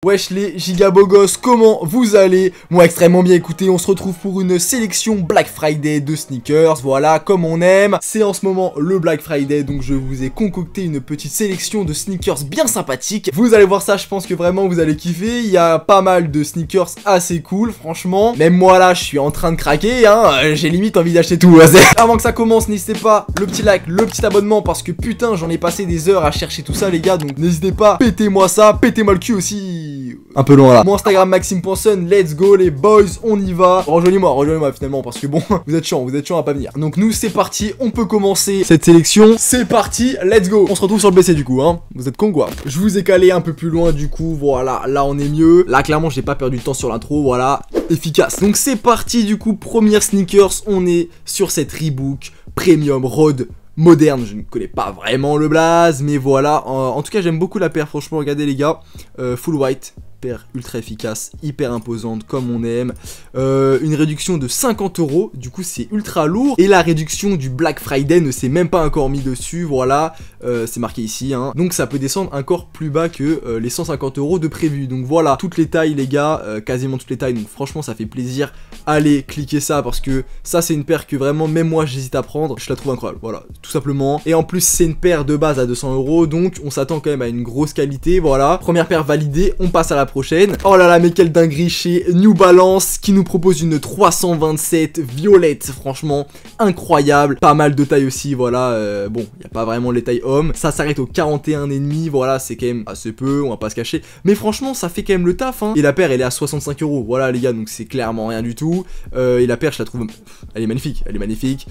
Wesh les gigabogos, comment vous allez? Moi extrêmement bien, écoutez, on se retrouve pour une sélection Black Friday de sneakers, voilà, comme on aime. C'est en ce moment le Black Friday, donc je vous ai concocté une petite sélection de sneakers bien sympathiques. Vous allez voir ça, je pense que vraiment vous allez kiffer, il y a pas mal de sneakers assez cool, franchement. Même moi là, je suis en train de craquer, hein, j'ai limite envie d'acheter tout. Avant que ça commence, n'hésitez pas, le petit like, le petit abonnement, parce que putain, j'en ai passé des heures à chercher tout ça les gars, donc n'hésitez pas, pétez-moi ça, pétez-moi le cul aussi. Un peu loin là. Mon Instagram Maxime.son, let's go les boys, on y va. Rejoignez-moi finalement parce que bon, vous êtes chiant à pas venir. Donc nous c'est parti, on peut commencer cette sélection. C'est parti, let's go. On se retrouve sur le BC du coup, hein. Vous êtes con quoi? Je vous ai calé un peu plus loin du coup, voilà, là on est mieux. Là clairement j'ai pas perdu de temps sur l'intro, voilà, efficace. Donc c'est parti du coup, première sneakers, on est sur cette Reebok Premium Road moderne. Je ne connais pas vraiment le blaze, mais voilà, en tout cas j'aime beaucoup la paire, franchement, regardez les gars, full white, paire ultra efficace, hyper imposante comme on aime, une réduction de 50 €, du coup c'est ultra lourd, et la réduction du Black Friday ne s'est même pas encore mis dessus, voilà, c'est marqué ici, hein. Donc ça peut descendre encore plus bas que les 150 € de prévu, donc voilà, toutes les tailles les gars, quasiment toutes les tailles, donc franchement ça fait plaisir, allez cliquez ça, parce que ça c'est une paire que vraiment même moi j'hésite à prendre, je la trouve incroyable, voilà, tout simplement, et en plus c'est une paire de base à 200 €, donc on s'attend quand même à une grosse qualité, voilà, première paire validée, on passe à la prochaine. Oh là là, mais quelle dinguerie chez New Balance qui nous propose une 327 violette, franchement incroyable, pas mal de tailles aussi, voilà, bon, il n'y a pas vraiment les tailles hommes, ça s'arrête au 41,5, voilà, c'est quand même assez peu, on va pas se cacher, mais franchement ça fait quand même le taf, hein. Et la paire elle est à 65 €, voilà les gars, donc c'est clairement rien du tout, et la paire je la trouve, elle est magnifique,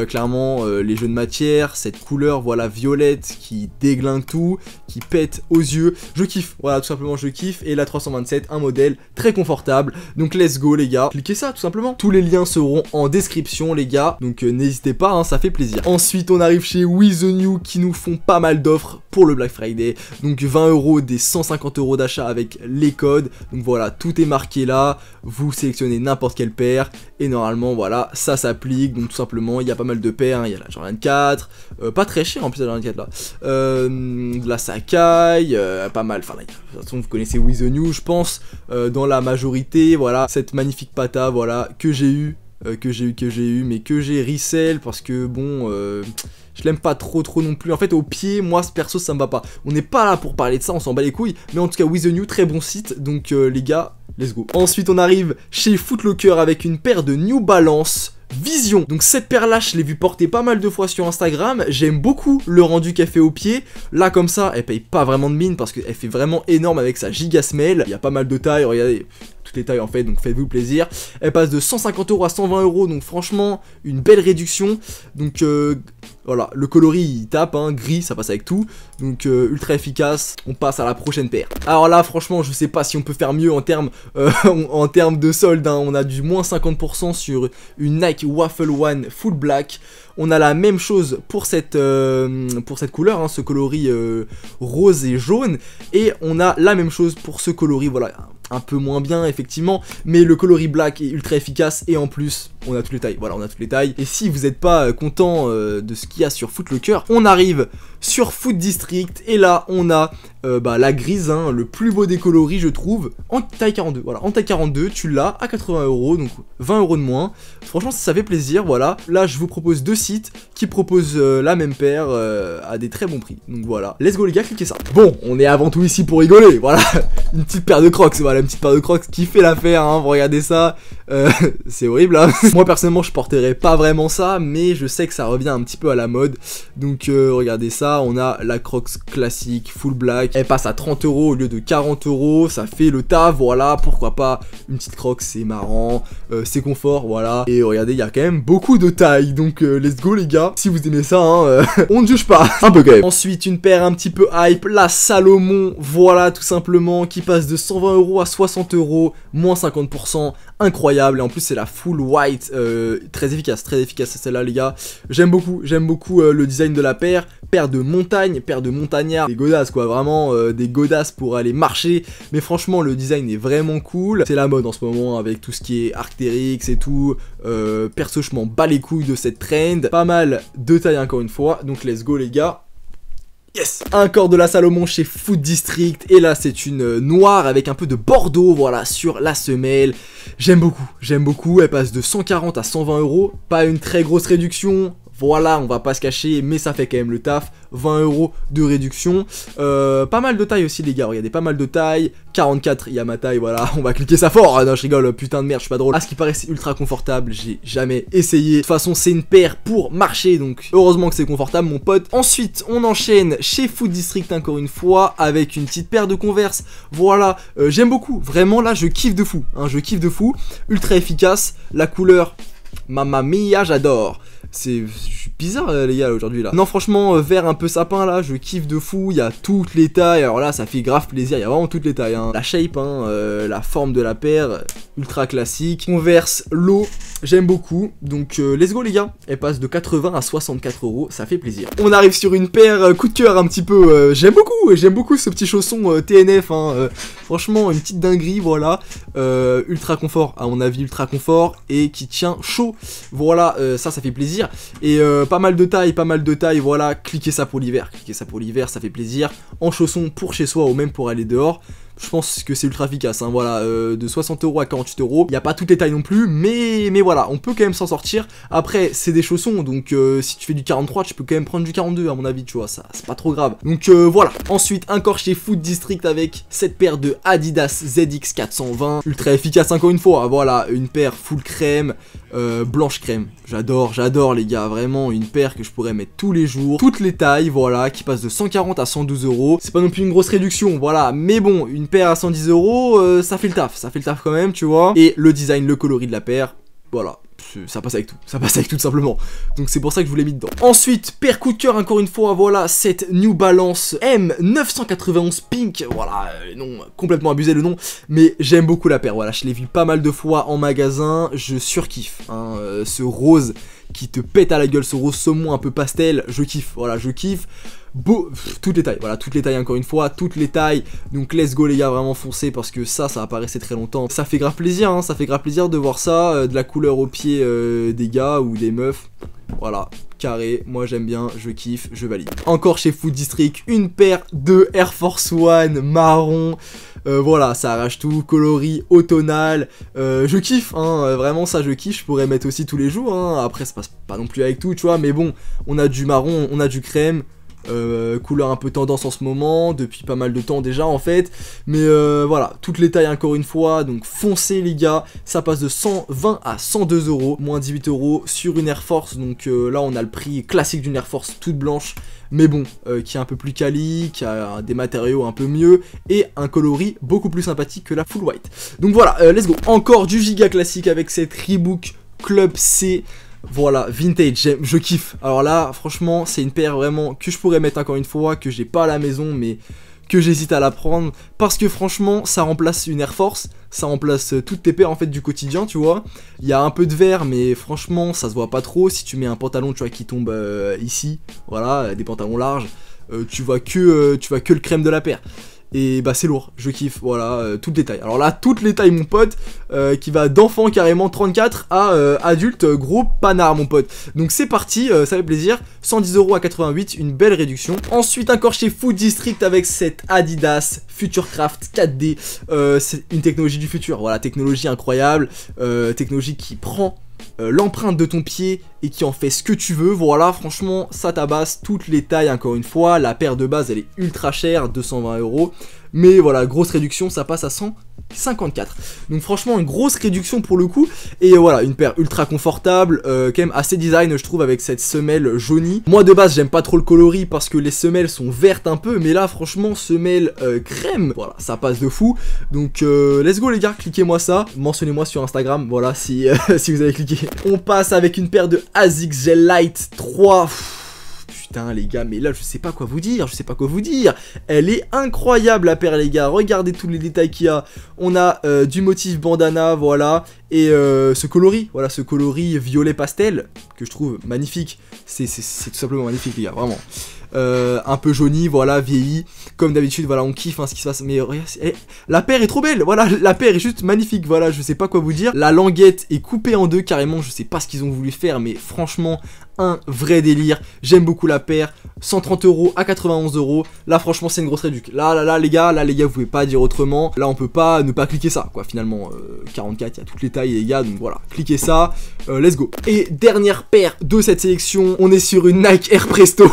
clairement, les jeux de matière, cette couleur, voilà, violette qui déglingue tout, qui pète aux yeux, je kiffe, voilà, tout simplement je kiffe, et la 327, un modèle très confortable, donc let's go les gars, cliquez ça tout simplement, tous les liens seront en description les gars, donc n'hésitez pas, hein, ça fait plaisir. Ensuite on arrive chez We The New qui nous font pas mal d'offres pour le Black Friday, donc 20 € des 150 € d'achat avec les codes, donc voilà, tout est marqué là, vous sélectionnez n'importe quelle paire, et normalement voilà, ça s'applique, donc tout simplement, il y a pas mal de paires, hein, il y a la Jordan 4, pas très cher en plus la Jordan 4 là, de la Sacai, pas mal, enfin là, de toute façon vous connaissez We The New je pense, dans la majorité, voilà, cette magnifique pata, voilà, que j'ai eu, mais que j'ai resell, parce que bon, je l'aime pas trop non plus, en fait au pied, moi perso ça me va pas, on n'est pas là pour parler de ça, on s'en bat les couilles, mais en tout cas We The New, très bon site, donc les gars, let's go. Ensuite on arrive chez Foot Locker avec une paire de New Balance Vision. Donc cette paire là je l'ai vu porter pas mal de fois sur Instagram, j'aime beaucoup le rendu qu'elle fait au pied, là comme ça elle paye pas vraiment de mine parce qu'elle fait vraiment énorme avec sa giga semelle, il y a pas mal de tailles, regardez, toutes les tailles en fait, donc faites-vous plaisir, elle passe de 150 € à 120 €, donc franchement une belle réduction, donc voilà, le coloris il tape, hein, gris, ça passe avec tout, donc ultra efficace, on passe à la prochaine paire. Alors là franchement je sais pas si on peut faire mieux en termes de solde, hein. On a du moins 50% sur une Nike Waffle One Full Black, on a la même chose pour cette couleur, hein, ce coloris rose et jaune, et on a la même chose pour ce coloris, voilà, un peu moins bien effectivement, mais le coloris black est ultra efficace, et en plus on a toutes les tailles, voilà, on a toutes les tailles, et si vous n'êtes pas content de ce qu'il y a sur Foot Locker, on arrive sur Foot District, et là on a la grise, hein, le plus beau des coloris je trouve, en taille 42, voilà, en taille 42, tu l'as à 80 €, donc 20 € de moins, franchement ça fait plaisir, voilà, là je vous propose deux sites qui proposent la même paire à des très bons prix, donc voilà, let's go les gars, cliquez ça. Bon, on est avant tout ici pour rigoler, voilà, une petite paire de crocs, voilà, une petite paire de crocs qui fait l'affaire, hein, vous regardez ça, c'est horrible, hein. Moi personnellement je porterai pas vraiment ça, mais je sais que ça revient un petit peu à la mode, donc regardez ça, on a la crocs classique, full black, elle passe à 30 € au lieu de 40 €, ça fait le taf, voilà, pourquoi pas, une petite crocs, c'est marrant, c'est confort, voilà, et regardez, il y a quand même beaucoup de tailles, donc let's go les gars, si vous aimez ça, hein, on ne juge pas, un peu quand même. Ensuite, une paire un petit peu hype, la Salomon, voilà, tout simplement, qui passe de 120 € à 60 €, moins 50%, incroyable, et en plus c'est la full white, très efficace celle-là les gars, j'aime beaucoup le design de la paire de montagne, paire de montagnards, des godasses quoi, vraiment des godasses pour aller marcher, mais franchement le design est vraiment cool, c'est la mode en ce moment avec tout ce qui est Arc'teryx et tout, perso je m'en bats les couilles de cette trend, pas mal de taille encore une fois, donc let's go les gars. Yes. Un corps de la Salomon chez Food District. Et là c'est une noire avec un peu de bordeaux, voilà, sur la semelle. J'aime beaucoup, elle passe de 140 à 120 €. Pas une très grosse réduction. Voilà, on va pas se cacher, mais ça fait quand même le taf. 20 € de réduction. Pas mal de taille aussi, les gars. Regardez, pas mal de taille. 44, il y a ma taille, voilà. On va cliquer ça fort. Ah non, je rigole, putain de merde, je suis pas drôle. À ce qui paraît, c'est ultra confortable. J'ai jamais essayé. De toute façon, c'est une paire pour marcher, donc heureusement que c'est confortable, mon pote. Ensuite, on enchaîne chez Food District, encore une fois, avec une petite paire de Converse. Voilà, j'aime beaucoup. Vraiment, là, je kiffe de fou. Hein, je kiffe de fou. Ultra efficace. La couleur, mamma mia, j'adore. Je suis bizarre les gars aujourd'hui là. Non franchement vert un peu sapin là, je kiffe de fou, il y a toutes les tailles, alors là ça fait grave plaisir, il y a vraiment toutes les tailles hein. La shape hein, la forme de la paire, ultra classique. Converse low, j'aime beaucoup, donc let's go les gars. Elle passe de 80 à 64 €, ça fait plaisir. On arrive sur une paire coup de cœur un petit peu, j'aime beaucoup ce petit chausson TNF hein, franchement une petite dinguerie voilà. Ultra confort à mon avis, ultra confort et qui tient chaud, voilà ça fait plaisir. Et pas mal de taille, voilà, cliquez ça pour l'hiver, ça fait plaisir. En chaussons pour chez soi ou même pour aller dehors. Je pense que c'est ultra efficace, hein, voilà, de 60 € à 48 €. Il n'y a pas toutes les tailles non plus, mais voilà, on peut quand même s'en sortir. Après, c'est des chaussons, donc si tu fais du 43, tu peux quand même prendre du 42 à mon avis, tu vois, ça c'est pas trop grave. Donc voilà. Ensuite, un corps chez Food District avec cette paire de Adidas ZX 420, ultra efficace encore une fois. Voilà, une paire full crème, blanche crème. J'adore les gars, vraiment une paire que je pourrais mettre tous les jours. Toutes les tailles, voilà, qui passe de 140 à 112 €. C'est pas non plus une grosse réduction, voilà, mais bon, une paire à 110 €, ça fait le taf quand même, tu vois. Et le design, le coloris de la paire, voilà, ça passe avec tout simplement. Donc c'est pour ça que je vous l'ai mis dedans. Ensuite, paire coup de cœur encore une fois, voilà, cette New Balance M991 Pink, voilà, non, complètement abusé le nom, mais j'aime beaucoup la paire, voilà, je l'ai vu pas mal de fois en magasin, je surkiffe, hein, ce rose qui te pète à la gueule, ce rose saumon un peu pastel, je kiffe, voilà, je kiffe. Toutes les tailles, voilà, toutes les tailles encore une fois, toutes les tailles. Donc let's go les gars, vraiment foncez parce que ça va pas rester très longtemps. Ça fait grave plaisir, hein, ça fait grave plaisir de voir ça, de la couleur au pied des gars ou des meufs. Voilà, carré, moi j'aime bien, je kiffe, je valide. Encore chez Food District, une paire de Air Force One marron. Voilà, ça arrache tout, coloris, automnal, je kiffe, hein, vraiment ça je kiffe, je pourrais mettre aussi tous les jours, hein. Après ça passe pas non plus avec tout, tu vois, mais bon, on a du marron, on a du crème. Couleur un peu tendance en ce moment, depuis pas mal de temps déjà en fait. Mais voilà, toutes les tailles encore une fois. Donc foncez les gars, ça passe de 120 à 102 €, moins 18 € sur une Air Force. Donc là on a le prix classique d'une Air Force toute blanche, mais bon, qui est un peu plus quali, qui a des matériaux un peu mieux et un coloris beaucoup plus sympathique que la full white. Donc voilà, let's go. Encore du giga classique avec cette Reebok Club C. Voilà, vintage, je kiffe. Alors là, franchement, c'est une paire vraiment que je pourrais mettre encore une fois, que j'ai pas à la maison, mais que j'hésite à la prendre. Parce que franchement, ça remplace une Air Force, ça remplace toutes tes paires en fait du quotidien, tu vois. Il y a un peu de vert, mais franchement, ça se voit pas trop. Si tu mets un pantalon, tu vois, qui tombe ici, voilà, des pantalons larges, tu vois que le crème de la paire. Et bah c'est lourd, je kiffe, voilà, toutes les tailles. Alors là, toutes les tailles mon pote, qui va d'enfant carrément 34 à adulte, gros panard mon pote. Donc c'est parti, ça fait plaisir, 110 € à 88, une belle réduction. Ensuite encore chez Food District avec cette Adidas Futurecraft 4D, c'est une technologie du futur, voilà, technologie incroyable, technologie qui prend l'empreinte de ton pied et qui en fait ce que tu veux. Voilà, franchement ça tabasse, toutes les tailles encore une fois. La paire de base elle est ultra chère, 220 €, mais voilà, grosse réduction, ça passe à 154. Donc franchement une grosse réduction pour le coup. Et voilà, une paire ultra confortable, quand même assez design je trouve, avec cette semelle jaunie. Moi de base j'aime pas trop le coloris parce que les semelles sont vertes un peu, mais là franchement semelle crème, voilà, ça passe de fou. Donc let's go les gars, cliquez-moi ça, mentionnez-moi sur Instagram, voilà, si vous avez cliqué. On passe avec une paire de ASICS Gel Light 3. Putain les gars, mais là je sais pas quoi vous dire, elle est incroyable la paire les gars, regardez tous les détails qu'il y a. On a du motif bandana, voilà, et ce coloris, voilà, ce coloris violet pastel, que je trouve magnifique, c'est tout simplement magnifique les gars, vraiment. Un peu jauni, voilà, vieilli, comme d'habitude, voilà, on kiffe hein, ce qui se passe, mais regarde, la paire est trop belle, voilà, la paire est juste magnifique, voilà, je sais pas quoi vous dire. La languette est coupée en deux carrément, je sais pas ce qu'ils ont voulu faire, mais franchement, un vrai délire. J'aime beaucoup la paire. 130 € à 91 €. Là, franchement, c'est une grosse réduc. Là, les gars, vous pouvez pas dire autrement. Là, on peut pas ne pas cliquer ça, quoi. Finalement, 44, il y a toutes les tailles, les gars. Donc voilà, cliquez ça. Let's go. Et dernière paire de cette sélection, on est sur une Nike Air Presto.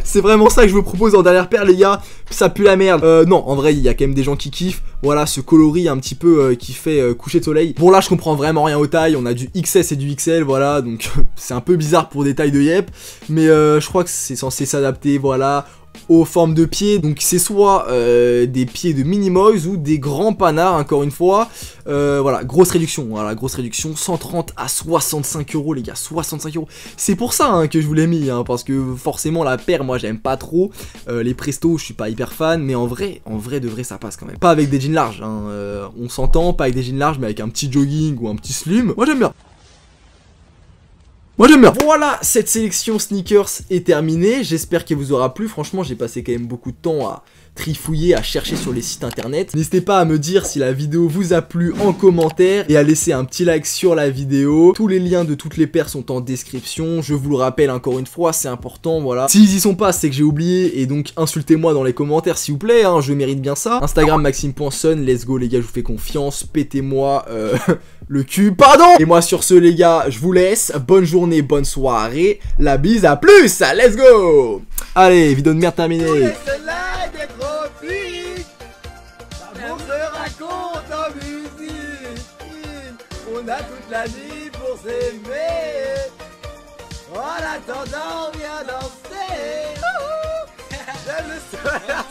C'est vraiment ça que je vous propose en dernière paire, les gars. Ça pue la merde. Non, en vrai, il y a quand même des gens qui kiffent. Voilà, ce coloris un petit peu qui fait coucher de soleil. Bon, là, je comprends vraiment rien aux tailles. On a du XS et du XL, voilà. Donc, c'est un peu bizarre pour des tailles de yep. Mais je crois que c'est censé s'adapter, voilà, aux formes de pieds. Donc c'est soit des pieds de Minimoys ou des grands panards, encore une fois. Voilà, grosse réduction, 130 à 65 € les gars, 65 €. C'est pour ça hein, que je vous l'ai mis, hein, parce que forcément la paire, moi j'aime pas trop. Les Presto, je suis pas hyper fan, mais en vrai de vrai ça passe quand même. Pas avec des jeans larges, hein, on s'entend, pas avec des jeans larges, mais avec un petit jogging ou un petit slim. Moi j'aime bien. Voilà, cette sélection sneakers est terminée. J'espère qu'elle vous aura plu. Franchement, j'ai passé quand même beaucoup de temps à trifouiller, à chercher sur les sites internet. N'hésitez pas à me dire si la vidéo vous a plu en commentaire et à laisser un petit like sur la vidéo. Tous les liens de toutes les paires sont en description. Je vous le rappelle encore une fois, c'est important, voilà. S'ils y sont pas, c'est que j'ai oublié et donc insultez-moi dans les commentaires s'il vous plaît, hein, je mérite bien ça. Instagram maxime.son, let's go les gars, je vous fais confiance. Pétez-moi le cul, pardon. Et moi sur ce les gars, je vous laisse. Bonne journée, bonne soirée. La bise, à plus, let's go. Allez, vidéo de merde terminée. On se raconte en musique. On a toute la nuit pour s'aimer. En attendant, viens danser. J'aime le soir.